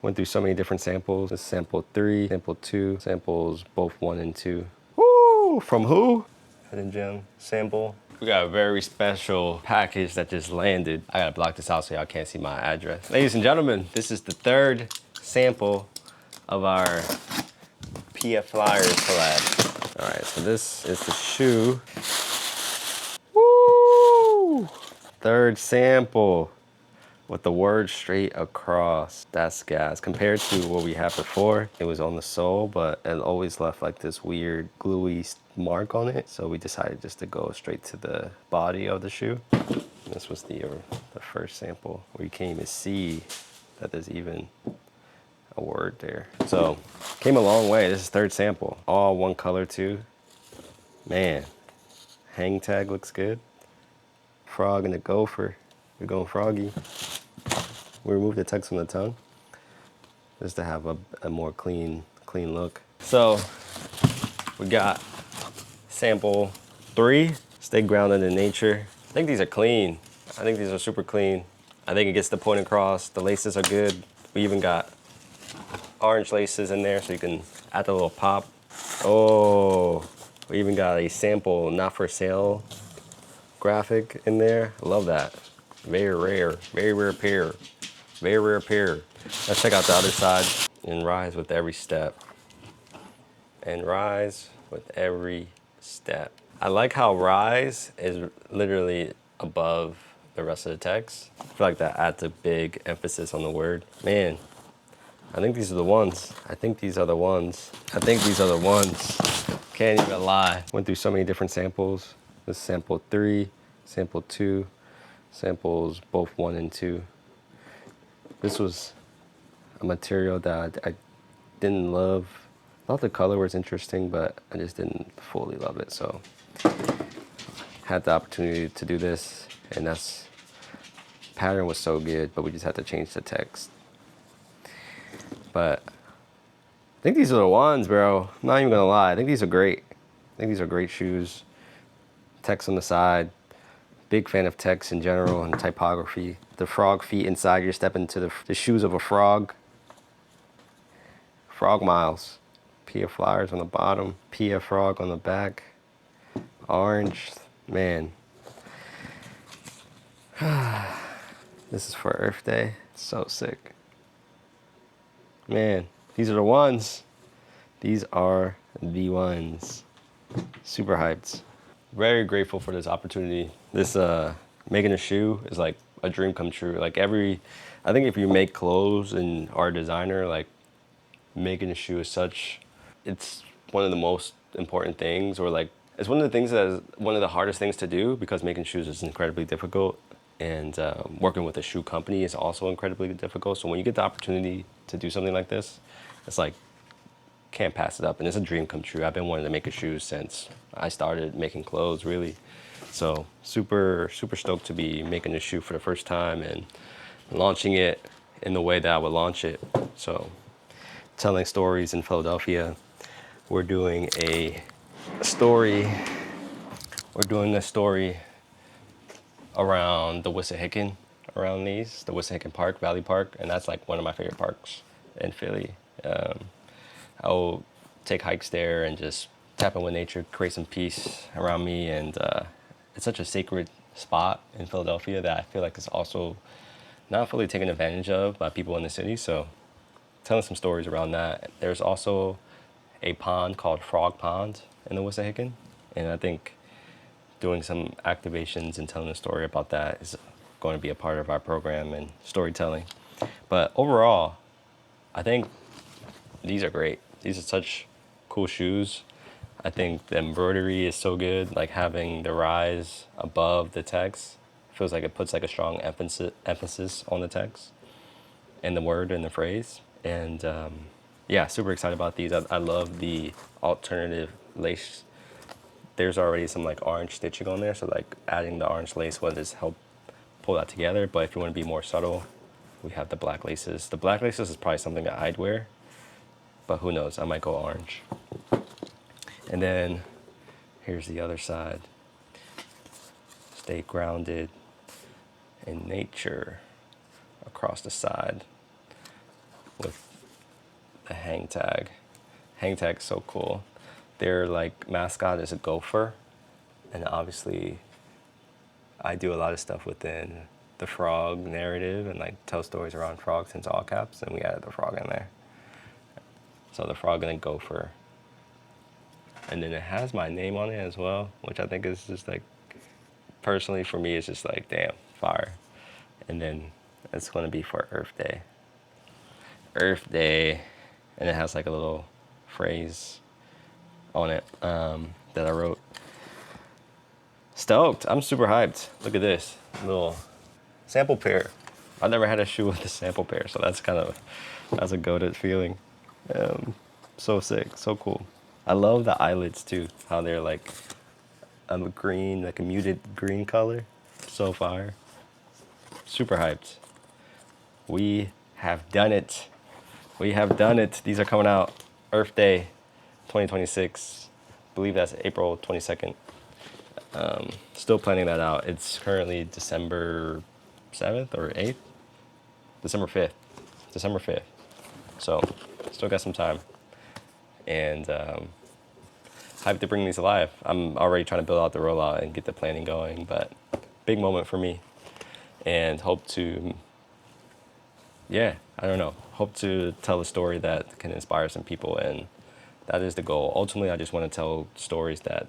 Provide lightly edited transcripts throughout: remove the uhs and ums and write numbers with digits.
Went through so many different samples. This is sample 3, sample 2, samples both 1 and 2. Woo! From who? Hidden Gem sample. We got a very special package that just landed. I gotta block this out so y'all can't see my address. Ladies and gentlemen, this is the 3rd sample of our PF Flyers collab. All right, so this is the shoe. Woo! 3rd sample with the word straight across. That's gas. Compared to what we had before, it was on the sole, but it always left like this weird gluey mark on it. So we decided just to go straight to the body of the shoe. This was the first sample where you can't even see that there's even a word there. So came a long way. This is 3rd sample. All one color too. Man, hang tag looks good. Frog and the gopher. We're going froggy. We removed the text from the tongue just to have a more clean look. So we got sample 3, stay grounded in nature. I think these are clean. I think these are super clean. I think it gets the point across. The laces are good. We even got orange laces in there so you can add a little pop. Oh, we even got a sample not for sale graphic in there. I love that. Very rare pair. Very rare pair. Let's check out the other side. And rise with every step. And rise with every step. I like how rise is literally above the rest of the text. I feel like that adds a big emphasis on the word. Man, I think these are the ones. I think these are the ones. I think these are the ones. Can't even lie. Went through so many different samples. This is sample 3, sample 2, samples both 1 and 2. This was a material that I didn't love. I thought the color was interesting, but I just didn't fully love it. So had the opportunity to do this, and that's pattern was so good, but we just had to change the text. But I think these are the ones, bro. I'm not even gonna lie. I think these are great. I think these are great shoes. Text on the side. Big fan of text in general and typography. The frog feet inside, you're stepping into the shoes of a frog. Frog miles. PF Flyers on the bottom. PF Frog on the back. Orange. Man. This is for Earth Day. So sick. Man, these are the ones. These are the ones. Super hyped. Very grateful for this opportunity. This making a shoe is like a dream come true. Like I think if you make clothes and are a designer, like making a shoe is it's one of the most important things, or like it's one of the things that is one of the hardest things to do, because making shoes is incredibly difficult, and working with a shoe company is also incredibly difficult. So when you get the opportunity to do something like this, it's like can't pass it up, and it's a dream come true. I've been wanting to make a shoe since I started making clothes, really. So super stoked to be making a shoe for the first time and launching it in the way that I would launch it. So telling stories in Philadelphia. We're doing a story around the Wissahickon, around the Wissahickon Park, Valley Park, and that's like one of my favorite parks in Philly. I'll take hikes there and just tap in with nature, create some peace around me, and it's such a sacred spot in Philadelphia that I feel like it's also not fully taken advantage of by people in the city. So telling some stories around that. There's also a pond called Frog Pond in the Wissahickon, and I think doing some activations and telling a story about that is going to be a part of our program and storytelling. But overall, I think these are great. These are such cool shoes. I think the embroidery is so good, like having the rise above the text feels like it puts like a strong emphasis on the text and the word and the phrase. And yeah, super excited about these. I love the alternative lace. There's already some like orange stitching on there, so like adding the orange lace will just help pull that together. But if you want to be more subtle, we have the black laces. The black laces is probably something that I'd wear, but who knows, I might go orange. And then here's the other side. Stay grounded in nature across the side with the hang tag. Hang tag's so cool. Their like mascot is a gopher, and obviously I do a lot of stuff within the frog narrative and like tell stories around frogs into all caps, and we added the frog in there. So the frog and the gopher. And then it has my name on it as well, which I think is just like, personally for me, it's just like, damn, fire. And then it's gonna be for Earth Day. Earth Day, and it has like a little phrase on it that I wrote. Stoked, I'm super hyped. Look at this, little sample pair. I've never had a shoe with a sample pair, so that's a goated feeling. So sick, so cool. I love the eyelids too, how they're like a green, like a muted green color. So fire. Super hyped. We have done it. We have done it. These are coming out Earth Day 2026. I believe that's April 22nd. Still planning that out. It's currently December 7th or 8th? December 5th. December 5th. So, still got some time. And hyped to bring these alive. I'm already trying to build out the rollout and get the planning going, but big moment for me. And hope to, yeah, I don't know, hope to tell a story that can inspire some people, and that is the goal. Ultimately, I just want to tell stories that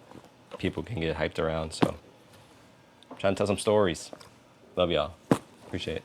people can get hyped around, so I'm trying to tell some stories. Love y'all. Appreciate it.